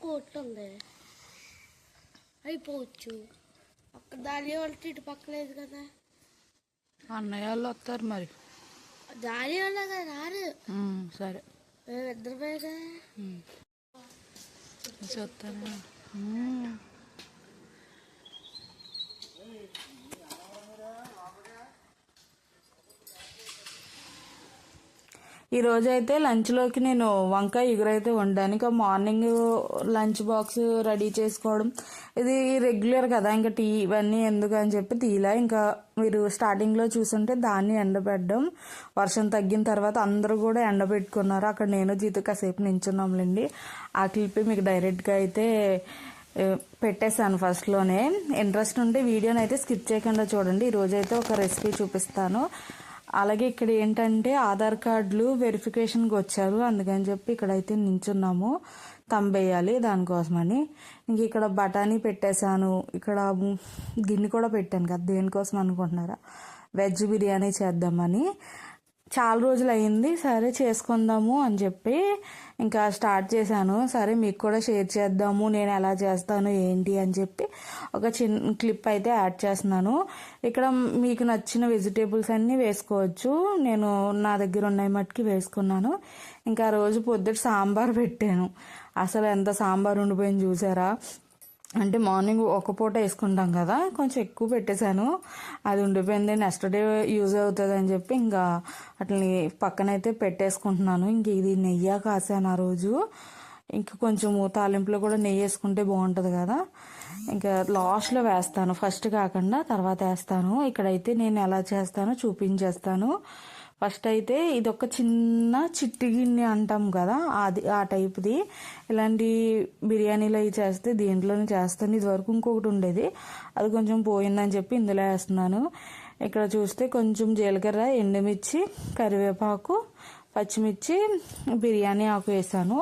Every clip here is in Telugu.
కొట్టుంది అయిపోవచ్చు. అక్కడ దాని వాళ్ళకి ఇటు పక్కలేదు కదా. అన్నయ్య వాళ్ళు వస్తారు మరి. దాని వాళ్ళ కదా రారు. సరే ఇద్దరు పోయిగా చూస్తాను. ఈరోజు అయితే లంచ్లోకి నేను వంకాయ ఎగురైతే వండాను. ఇంకా మార్నింగ్ లంచ్ బాక్స్ రెడీ చేసుకోవడం ఇది రెగ్యులర్ కదా, ఇంకా టీ ఇవన్నీ ఎందుకు అని చెప్పి తీలా. ఇంకా మీరు స్టార్టింగ్లో చూసుంటే దాన్ని ఎండబెట్టడం, వర్షం తగ్గిన తర్వాత అందరూ కూడా ఎండబెట్టుకున్నారు. అక్కడ నేను జీతు కాసేపు నించున్నాంలేండి. ఆ క్లిప్ మీకు డైరెక్ట్గా అయితే పెట్టేశాను ఫస్ట్లోనే. ఇంట్రెస్ట్ ఉంటే వీడియోని అయితే స్కిప్ చేయకుండా చూడండి. ఈరోజైతే ఒక రెసిపీ చూపిస్తాను. అలాగే ఇక్కడ ఏంటంటే ఆధార్ కార్డులు వెరిఫికేషన్కి వచ్చారు, అందుకని చెప్పి ఇక్కడైతే నించున్నాము తంబేయాలి దానికోసమని. ఇంక ఇక్కడ బఠానీ పెట్టేశాను, ఇక్కడ గిన్నె కూడా పెట్టాను కదా. దేనికోసం అనుకుంటున్నారా? వెజ్ బిర్యానీ చేద్దామని. చాలా రోజులు అయింది, సరే చేసుకుందాము అని చెప్పి ఇంకా స్టార్ట్ చేశాను. సరే మీకు కూడా షేర్ చేద్దాము నేను ఎలా చేస్తాను ఏంటి అని చెప్పి ఒక చిన్న క్లిప్ అయితే యాడ్ చేస్తున్నాను. ఇక్కడ మీకు నచ్చిన వెజిటేబుల్స్ అన్నీ వేసుకోవచ్చు. నేను నా దగ్గర ఉన్నాయి మట్టుకి వేసుకున్నాను. ఇంకా రోజు పొద్దుట సాంబార్ పెట్టాను. అసలు ఎంత సాంబార్ ఉండిపోయింది చూసారా. అంటే మార్నింగ్ ఒక పూట వేసుకుంటాం కదా, కొంచెం ఎక్కువ పెట్టేశాను. అది ఉండిపోయింది, నెక్స్ట్ డే యూజ్ అవుతుంది అని చెప్పి ఇంకా అట్లని పక్కనైతే పెట్టేసుకుంటున్నాను. ఇంక ఇది నెయ్యి కాసాను ఆ రోజు. ఇంకా కొంచెము తాలింపులో కూడా నెయ్యి వేసుకుంటే బాగుంటుంది కదా. ఇంకా లాస్ట్లో వేస్తాను, ఫస్ట్ కాకుండా తర్వాత వేస్తాను. ఇక్కడైతే నేను ఎలా చేస్తానో చూపించేస్తాను. ఫస్ట్ అయితే ఇది ఒక చిన్న చిట్టి గిన్నె అంటాం కదా, అది ఆ టైప్ది. ఇలాంటి బిర్యానీలో ఇవి చేస్తే దీంట్లోనే చేస్తాను. ఇది వరకు ఇంకొకటి ఉండేది, అది కొంచెం పోయిందని చెప్పి ఇందులో వేస్తున్నాను. ఇక్కడ చూస్తే కొంచెం జీలకర్ర, ఎండుమిర్చి, కరివేపాకు, పచ్చిమిర్చి, బిర్యానీ ఆకు వేసాను.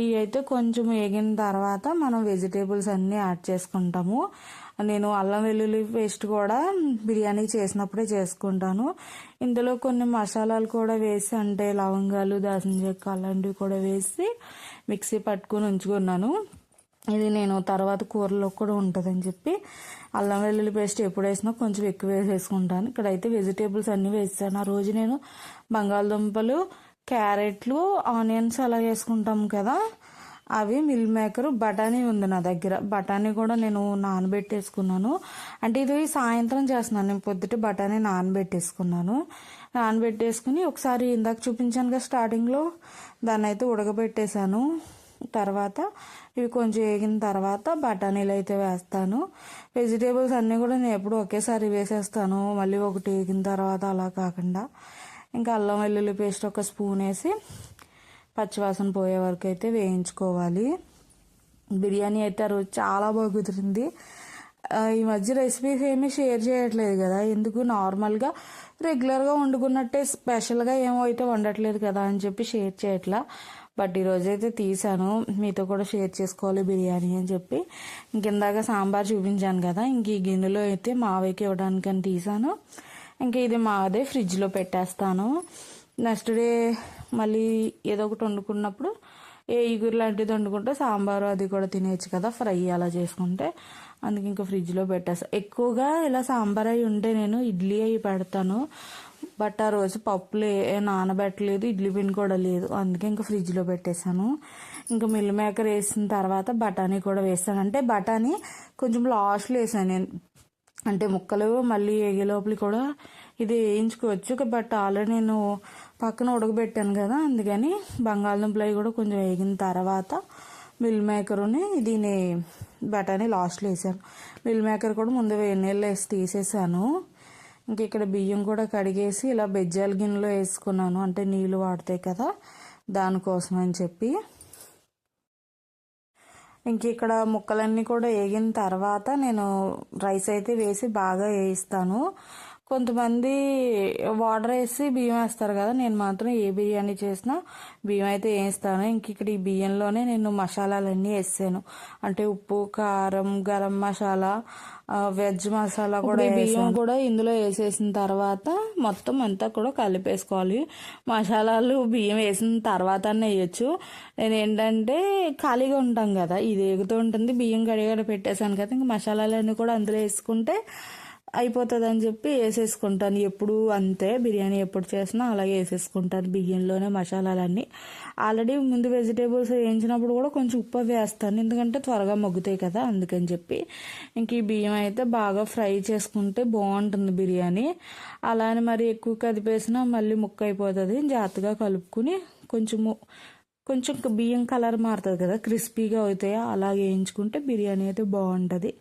ఇవి అయితే కొంచెం వేగిన తర్వాత మనం వెజిటేబుల్స్ అన్నీ యాడ్ చేసుకుంటాము. నేను అల్లం వెల్లుల్లి పేస్ట్ కూడా బిర్యానీ చేసినప్పుడే చేసుకుంటాను. ఇందులో కొన్ని మసాలాలు కూడా వేసి, అంటే లవంగాలు, దాల్చిన చెక్క అలాంటివి కూడా వేసి మిక్సీ పట్టుకుని ఉంచుకున్నాను. ఇది నేను తర్వాత కూరలో కూడా ఉంటుందని చెప్పి అల్లం వెల్లుల్లి పేస్ట్ ఎప్పుడు వేసినా కొంచెం ఎక్కువ వేసేసుకుంటాను. ఇక్కడైతే వెజిటేబుల్స్ అన్నీ వేసాను. ఆ రోజు నేను బంగాళదుంపలు, క్యారెట్లు, ఆనియన్స్ అలా వేసుకుంటాం కదా, అవి మిల్ మేకర్, బఠానీ ఉంది నా దగ్గర. బఠానీ కూడా నేను నానబెట్టేసుకున్నాను. అంటే ఇది సాయంత్రం చేస్తున్నాను, నేను పొద్దుట బఠానీ నానబెట్టేసుకున్నాను. నానబెట్టేసుకుని ఒకసారి ఇందాక చూపించాను కదా స్టార్టింగ్లో, దాన్ని అయితే ఉడకబెట్టేశాను. తర్వాత ఇవి కొంచెం వేగిన తర్వాత బఠానీలు అయితే వేస్తాను. వెజిటేబుల్స్ అన్నీ కూడా నేను ఎప్పుడు ఒకేసారి వేసేస్తాను, మళ్ళీ ఒకటి వేగిన తర్వాత అలా కాకుండా. ఇంకా అల్లం వెల్లుల్లి పేస్ట్ ఒక స్పూన్ వేసి పచ్చివాసన పోయే వరకు అయితే వేయించుకోవాలి. బిర్యానీ అయితే ఆ రోజు చాలా బాగా కుదిరింది. ఈ మధ్య రెసిపీస్ ఏమీ షేర్ చేయట్లేదు కదా, ఎందుకు నార్మల్గా రెగ్యులర్గా వండుకున్నట్టే స్పెషల్గా ఏమో అయితే వండట్లేదు కదా అని చెప్పి షేర్ చేయట్లా. బట్ ఈరోజైతే తీసాను, మీతో కూడా షేర్ చేసుకోవాలి బిర్యానీ అని చెప్పి. ఇంకిందాక సాంబార్ చూపించాను కదా, ఇంక ఈ గిన్నెలో అయితే మావేకి ఇవ్వడానికని తీసాను. ఇంకా ఇది మాదే ఫ్రిడ్జ్లో పెట్టేస్తాను. నెక్స్ట్ డే మళ్ళీ ఏదో ఒకటి వండుకున్నప్పుడు ఏ ఇగురు లాంటిది వండుకుంటే సాంబారు అది కూడా తినేయచ్చు కదా, ఫ్రై అలా చేసుకుంటే. అందుకే ఇంకా ఫ్రిడ్జ్లో పెట్టేస్తాను. ఎక్కువగా ఇలా సాంబార్ అయి ఉంటే నేను ఇడ్లీ అవి పెడతాను. బట్ ఆ రోజు పప్పులు నానబెట్టలేదు, ఇడ్లీ పిండి కూడా లేదు, అందుకే ఇంకా ఫ్రిడ్జ్లో పెట్టేశాను. ఇంకా మిల్ మేకర్ వేసిన తర్వాత బఠానీ కూడా వేస్తాను. అంటే బఠానీ కొంచెం లాస్ట్లో వేసాను నేను, అంటే ముక్కలు మళ్ళీ వేగే లోపలి కూడా ఇది వేయించుకోవచ్చు. బట్ ఆల్రెడీ నేను పక్కన ఉడకబెట్టాను కదా, అందుకని బంగాళదుంపలు అవి కూడా కొంచెం వేగిన తర్వాత మిల్ మేకర్ని దీని బఠానీ లాస్ట్లో వేసాను. మిల్ మేకర్ కూడా ముందు వేడి నీళ్ళు వేసి తీసేసాను. ఇంక ఇక్కడ బియ్యం కూడా కడిగేసి ఇలా బెజ్జాల గిన్నెలో వేసుకున్నాను, అంటే నీళ్ళు వాడతాయి కదా దానికోసం అని చెప్పి. ఇంక ఇక్కడ ముక్కలన్నీ కూడా వేగిన తర్వాత నేను రైస్ అయితే వేసి బాగా వేయిస్తాను. కొంతమంది వాటర్ వేసి బియ్యం వేస్తారు కదా, నేను మాత్రం ఏ బిర్యానీ చేసినా బియ్యం అయితే వేస్తాను. ఇంక ఇక్కడ ఈ బియ్యంలోనే నేను మసాలాలన్నీ వేసాను. అంటే ఉప్పు, కారం, గరం మసాలా, వెజ్ మసాలా కూడా బియ్యం కూడా ఇందులో వేసేసిన తర్వాత మొత్తం అంతా కూడా కలిపేసుకోవాలి. మసాలాలు బియ్యం వేసిన తర్వాత వేయచ్చు. నేను ఏంటంటే ఖాళీగా ఉంటాం కదా, ఇది ఎగుతూ ఉంటుంది, బియ్యం కడిగడ పెట్టేశాను కదా, ఇంక మసాలాలన్నీ కూడా అందులో వేసుకుంటే అయిపోతుంది అని చెప్పి వేసేసుకుంటాను. ఎప్పుడు అంతే, బిర్యానీ ఎప్పుడు చేసినా అలాగే వేసేసుకుంటాను బియ్యంలోనే మసాలాలన్నీ. ఆల్రెడీ ముందు వెజిటేబుల్స్ వేయించినప్పుడు కూడా కొంచెం ఉప్పు వేస్తాను, ఎందుకంటే త్వరగా మగ్గుతాయి కదా, అందుకని చెప్పి. ఇంక ఈ బియ్యం అయితే బాగా ఫ్రై చేసుకుంటే బాగుంటుంది బిర్యానీ. అలానే మరి ఎక్కువ కదిపేసినా మళ్ళీ ముక్క అయిపోతుంది. జాగ్రత్తగా కలుపుకుని కొంచెం బియ్యం కలర్ మారుతుంది కదా, క్రిస్పీగా అవుతాయి, అలాగే వేయించుకుంటే బిర్యానీ అయితే బాగుంటుంది.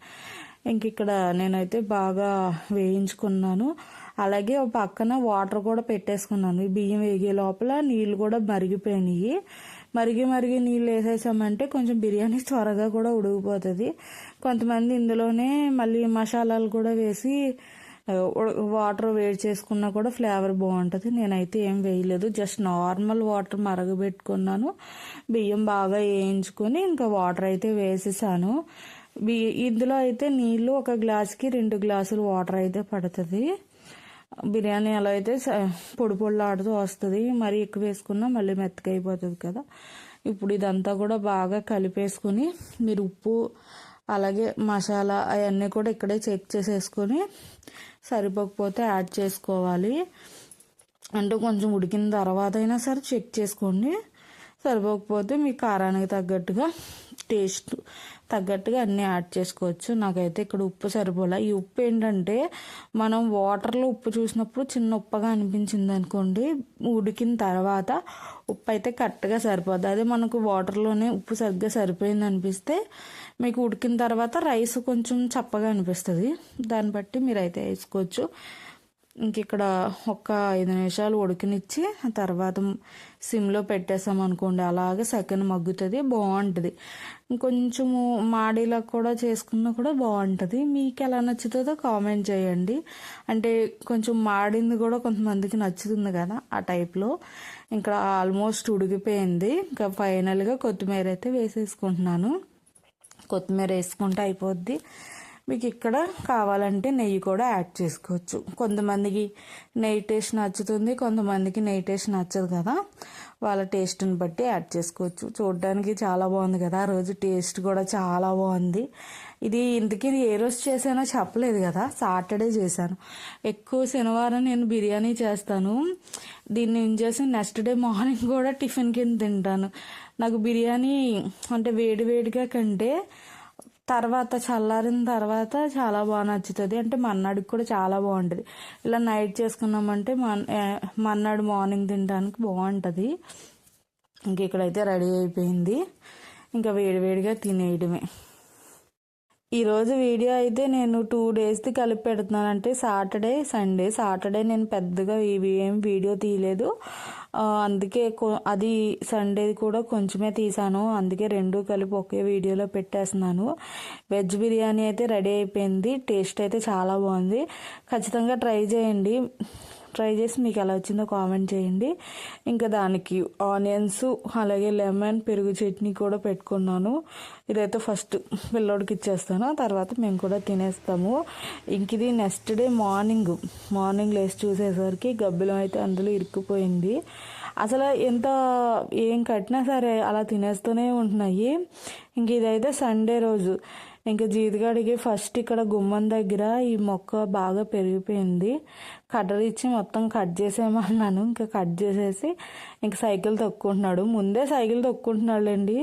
ఇంక ఇక్కడ నేనైతే బాగా వేయించుకున్నాను. అలాగే ఒక పక్కన వాటర్ కూడా పెట్టేసుకున్నాను. ఈ బియ్యం వేగే లోపల నీళ్ళు కూడా మరిగిపోయినాయి. మరిగి నీళ్ళు వేసేసామంటే కొంచెం బిర్యానీ త్వరగా కూడా ఉడికిపోతుంది. కొంతమంది ఇందులోనే మళ్ళీ మసాలాలు కూడా వేసి వాటర్ వేడి చేసుకున్నా కూడా ఫ్లేవర్ బాగుంటుంది. నేనైతే ఏం వేయలేదు, జస్ట్ నార్మల్ వాటర్ మరగబెట్టుకున్నాను. బియ్యం బాగా వేయించుకొని ఇంకా వాటర్ అయితే వేసేసాను. ఇందులో అయితే నీళ్ళు ఒక గ్లాస్కి 2 గ్లాసులు వాటర్ అయితే పడుతుంది. బిర్యానీ అలా అయితే పొడి పొడిలాడుతూ వస్తుంది. మరీ ఎక్కువ వేసుకున్నా మళ్ళీ మెత్తగా అయిపోతుంది కదా. ఇప్పుడు ఇదంతా కూడా బాగా కలిపేసుకుని మీరు ఉప్పు అలాగే మసాలా అవన్నీ కూడా ఇక్కడే చెక్ చేసేసుకొని సరిపోకపోతే యాడ్ చేసుకోవాలి. అంటే కొంచెం ఉడికిన తర్వాత అయినా సరే చెక్ చేసుకోండి. సరిపోకపోతే మీ కారానికి తగ్గట్టుగా టేస్ట్ తగ్గట్టుగా అన్నీ యాడ్ చేసుకోవచ్చు. నాకైతే ఇక్కడ ఉప్పు సరిపోలే. ఈ ఉప్పు ఏంటంటే మనం వాటర్లో ఉప్పు చూసినప్పుడు చిన్న ఉప్పగా అనిపించింది అనుకోండి, ఉడికిన తర్వాత ఉప్పు అయితే కరెక్ట్గా సరిపోద్ది. అదే మనకు వాటర్లోనే ఉప్పు సరిగ్గా సరిపోయింది అనిపిస్తే మీకు ఉడికిన తర్వాత రైస్ కొంచెం చప్పగా అనిపిస్తుంది. దాన్ని బట్టి మీరైతే వేసుకోవచ్చు. ఇంక ఇక్కడ ఒక 5 నిమిషాలు ఉడికినిచ్చి తర్వాత సిమ్లో పెట్టేసామనుకోండి, అలాగే సెకండ్ మగ్గుతుంది, బాగుంటుంది. ఇంకొంచెము మాడీలా కూడా చేసుకున్నా కూడా బాగుంటుంది. మీకు ఎలా నచ్చుతుందో కామెంట్ చేయండి. అంటే కొంచెం మాడింది కూడా కొంతమందికి నచ్చుతుంది కదా, ఆ టైప్లో. ఇంకా ఆల్మోస్ట్ ఉడికిపోయింది. ఇంకా ఫైనల్గా కొత్తిమీర అయితే వేసేసుకుంటున్నాను. కొత్తిమీర వేసుకుంటే అయిపోద్ది. మీకు ఇక్కడ కావాలంటే నెయ్యి కూడా యాడ్ చేసుకోవచ్చు. కొంతమందికి నెయ్యి టేస్ట్ నచ్చుతుంది, కొంతమందికి నెయ్యి టేస్ట్ నచ్చదు కదా, వాళ్ళ టేస్ట్ని బట్టి యాడ్ చేసుకోవచ్చు. చూడడానికి చాలా బాగుంది కదా, ఆ రోజు టేస్ట్ కూడా చాలా బాగుంది. ఇది ఇంతకీ ఏ రోజు చేశానో చెప్పలేదు కదా, సాటర్డే చేశాను. ఎక్కువ శనివారం నేను బిర్యానీ చేస్తాను. దీన్ని ఏం చేసి నెక్స్ట్ డే మార్నింగ్ కూడా టిఫిన్ కింద తింటాను. నాకు బిర్యానీ అంటే వేడివేడిగా కంటే తర్వాత చల్లారిన తర్వాత చాలా బాగా నచ్చుతుంది. అంటే మన్నాడికి కూడా చాలా బాగుంటుంది. ఇలా నైట్ చేసుకున్నామంటే మన్నాడు మార్నింగ్ తినడానికి బాగుంటుంది. ఇంక ఇక్కడైతే రెడీ అయిపోయింది, ఇంకా వేడివేడిగా తినేయడమే. ఈరోజు వీడియో అయితే నేను 2 డేస్ది కలిపి పెడుతున్నాను. అంటే సాటర్డే సండే. సాటర్డే నేను పెద్దగా ఏం వీడియో తీయలేదు, అందుకే అది సండేది కూడా కొంచెమే తీసాను, అందుకే 2 కలిపి ఒకే వీడియోలో పెట్టేస్తున్నాను. వెజ్ బిర్యానీ అయితే రెడీ అయిపోయింది. టేస్ట్ అయితే చాలా బాగుంది. ఖచ్చితంగా ట్రై చేయండి. ట్రై చేసి మీకు ఎలా వచ్చిందో కామెంట్ చేయండి. ఇంకా దానికి ఆనియన్స్ అలాగే లెమన్ పెరుగు చట్నీ కూడా పెట్టుకున్నాను. ఇదైతే ఫస్ట్ పిల్లోడికి ఇచ్చేస్తాను, తర్వాత మేము కూడా తినేస్తాము. ఇంక ఇది నెక్స్ట్ డే మార్నింగ్ లేచి చూసేసరికి గబ్బిలం అయితే అందులో ఇరుక్కుపోయింది. అసలు ఏం కట్టినా సరే అలా తినేస్తూనే ఉంటున్నాయి. ఇంక ఇదైతే సండే రోజు. ఇంకా జీతగాడికి ఫస్ట్ ఇక్కడ గుమ్మం దగ్గర ఈ మొక్క బాగా పెరిగిపోయింది, కటర్ ఇచ్చి మొత్తం కట్ చేసేయమన్నాను. ఇంకా కట్ చేసేసి ఇంక సైకిల్ తొక్కుంటున్నాడు. ముందే సైకిల్ తొక్కుంటున్నాడులేండి.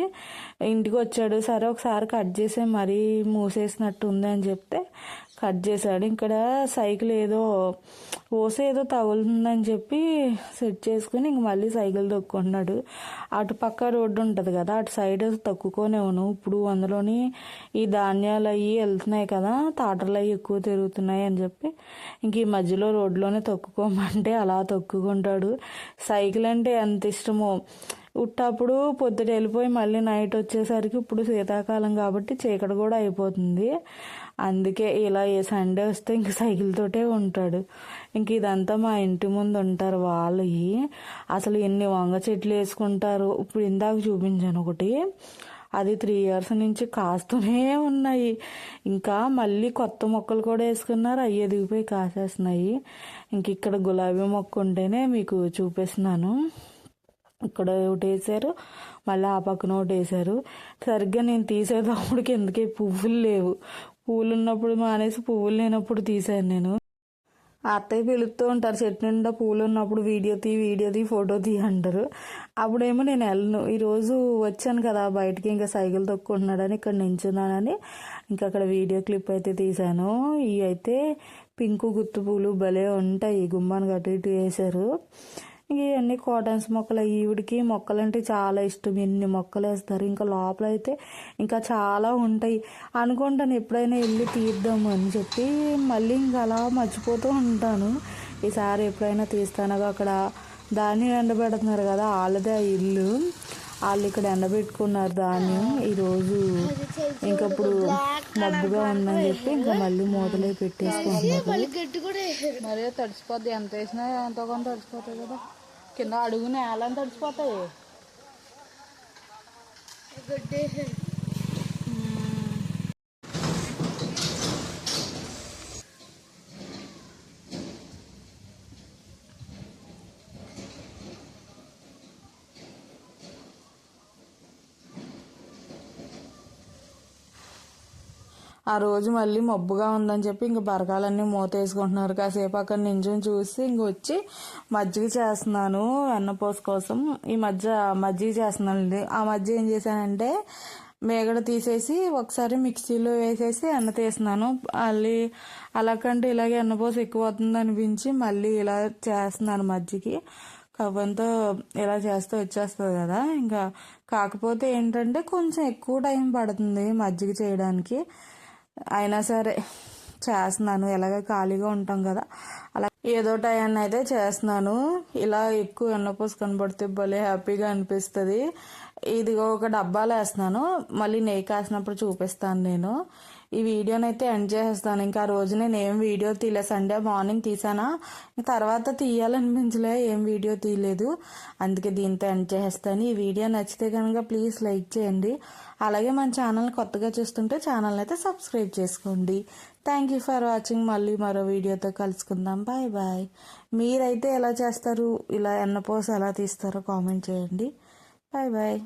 ఇంటికి వచ్చాడు, సరే ఒకసారి కట్ చేసే మరీ మూసేసినట్టు ఉంది అని చెప్తే కట్ చేశాడు. ఇక్కడ సైకిల్ ఏదో తగులుతుందని చెప్పి సెట్ చేసుకుని ఇంక మళ్ళీ సైకిల్ తొక్కుంటున్నాడు. అటు పక్క రోడ్డు ఉంటుంది కదా, అటు సైడ్ తొక్కుకోనేవును. ఇప్పుడు అందులోని ఈ ధాన్యాలు అవి వెళ్తున్నాయి కదా, తాటర్లు అవి ఎక్కువ తిరుగుతున్నాయి అని చెప్పి ఇంక ఈ మధ్యలో రోడ్లోనే తొక్కుకోమంటే అలా తొక్కుకుంటాడు. సైకిల్ అంటే ఎంత ఇష్టమో. ఉట్టప్పుడు పొద్దుట వెళ్ళిపోయి మళ్ళీ నైట్ వచ్చేసరికి ఇప్పుడు శీతాకాలం కాబట్టి చీకటి కూడా అయిపోతుంది. అందుకే ఇలా ఏ సండే వస్తే ఇంక సైకిల్ తోటే ఉంటాడు. ఇంక ఇదంతా మా ఇంటి ముందు ఉంటారు వాళ్ళవి. అసలు ఎన్ని వంగ చెట్లు వేసుకుంటారు. ఇప్పుడు ఇందాక చూపించాను ఒకటి, అది 3 years నుంచి కాస్తూనే ఉన్నాయి. ఇంకా మళ్ళీ కొత్త మొక్కలు కూడా వేసుకున్నారు, అవి ఎదిగిపోయి కాసేస్తున్నాయి. ఇంక ఇక్కడ గులాబీ మొక్క ఉంటేనే మీకు చూపిస్తున్నాను. ఇక్కడ ఒకటి వేసారు, మళ్ళీ ఆ పక్కన ఒకటి వేసారు. సరిగ్గా నేను తీసేటప్పటికి ఎందుకే పువ్వులు లేవు. పువ్వులు ఉన్నప్పుడు మానేసి పువ్వులు లేనప్పుడు తీసాను నేను. అత్తయ్య పిలుస్తూ ఉంటారు, చెట్టు నిండా పూలు ఉన్నప్పుడు వీడియో తీ ఫోటో తీ అంటారు. అప్పుడేమో నేను వెళ్ళను. ఈరోజు వచ్చాను కదా బయటికి, ఇంకా సైకిల్ తొక్కుంటున్నాడని ఇక్కడ నించున్నానని ఇంకా అక్కడ వీడియో క్లిప్ అయితే తీశాను. ఇవి అయితే పింకు గుత్తు పూలు భలే ఉంటాయి, గుమ్మానికి అటు ఇటు వేసారు. ఇవన్నీ కాటన్స్ మొక్కలు. ఈవిడికి మొక్కలంటే చాలా ఇష్టం, ఎన్ని మొక్కలు వేస్తారు. ఇంకా లోపల అయితే ఇంకా చాలా ఉంటాయి. అనుకుంటాను ఎప్పుడైనా వెళ్ళి తీద్దాము అని చెప్పి, మళ్ళీ ఇంకా అలా మర్చిపోతూ ఉంటాను. ఈసారి ఎప్పుడైనా తీస్తాను. అక్కడ ధాన్యం ఎండబెడుతున్నారు కదా, వాళ్ళదే ఆ ఇల్లు, వాళ్ళు ఇక్కడ ఎండబెట్టుకున్నారు ధాన్యం. ఈరోజు ఇంకప్పుడు మబ్బుగా ఉందని చెప్పి ఇంకా మళ్ళీ మూతలే పెట్టేసుకుంటున్నారు. మరీ తడిసిపోద్ది, ఎంత వేసినా ఎంతో కొంత తడిసిపోతాయి కదా, కింద అడుగు నేలని తడిసిపోతాయి. ఆ రోజు మళ్ళీ మబ్బుగా ఉందని చెప్పి ఇంక బరకాలన్నీ మూత వేసుకుంటున్నారు. కాసేపు అక్కడ నించుని చూసి ఇంక వచ్చి మజ్జిగ చేస్తున్నాను వెన్నపూస కోసం. ఈ మజ్జిగ చేస్తున్నానండి. ఆ మజ్జిగ ఏం చేశానంటే మేగడ తీసేసి ఒకసారి మిక్సీలో వేసేసి ఎన్న తీస్తున్నాను. మళ్ళీ అలాకంటే ఇలాగే ఎన్నపూస ఎక్కువ అవుతుంది అనిపించి మళ్ళీ ఇలా చేస్తున్నాను మజ్జిగకి. కవ్వంతో ఇలా చేస్తే వచ్చేస్తుంది కదా. ఇంకా కాకపోతే ఏంటంటే కొంచెం ఎక్కువ టైం పడుతుంది మజ్జిగ చేయడానికి. అయినా సరే చేస్తున్నాను, ఎలాగ ఖాళీగా ఉంటాం కదా, అలా ఏదో టైంని అయితే చేస్తున్నాను. ఇలా ఎక్కువ ఎన్నపూస కనబడితే భలే హ్యాపీగా అనిపిస్తుంది. ఇదిగో ఒక డబ్బాలో వేస్తున్నాను, మళ్ళీ నెయ్యి కాసినప్పుడు చూపిస్తాను నేను. ఈ వీడియోని అయితే ఎండ్ చేసేస్తాను. ఇంకా ఆ రోజు నేను ఏం వీడియో తీయలేదు, సండే మార్నింగ్ తీసానా, తర్వాత తీయాలనిపించలే, ఏం వీడియో తీయలేదు, అందుకే దీంతో ఎండ్ చేసేస్తాను. ఈ వీడియో నచ్చితే కనుక ప్లీజ్ లైక్ చేయండి. అలాగే మన ఛానల్ కొత్తగా చూస్తుంటే ఛానల్ అయితే సబ్స్క్రైబ్ చేసుకోండి. Thank you for watching. మళ్ళీ మరో వీడియోతో కలుసుకుందాం. Bye bye. మీరైతే ఎలా చేస్తారు, ఇలా ఎన్నపూస ఎలా తీస్తారో కామెంట్ చేయండి. Bye bye.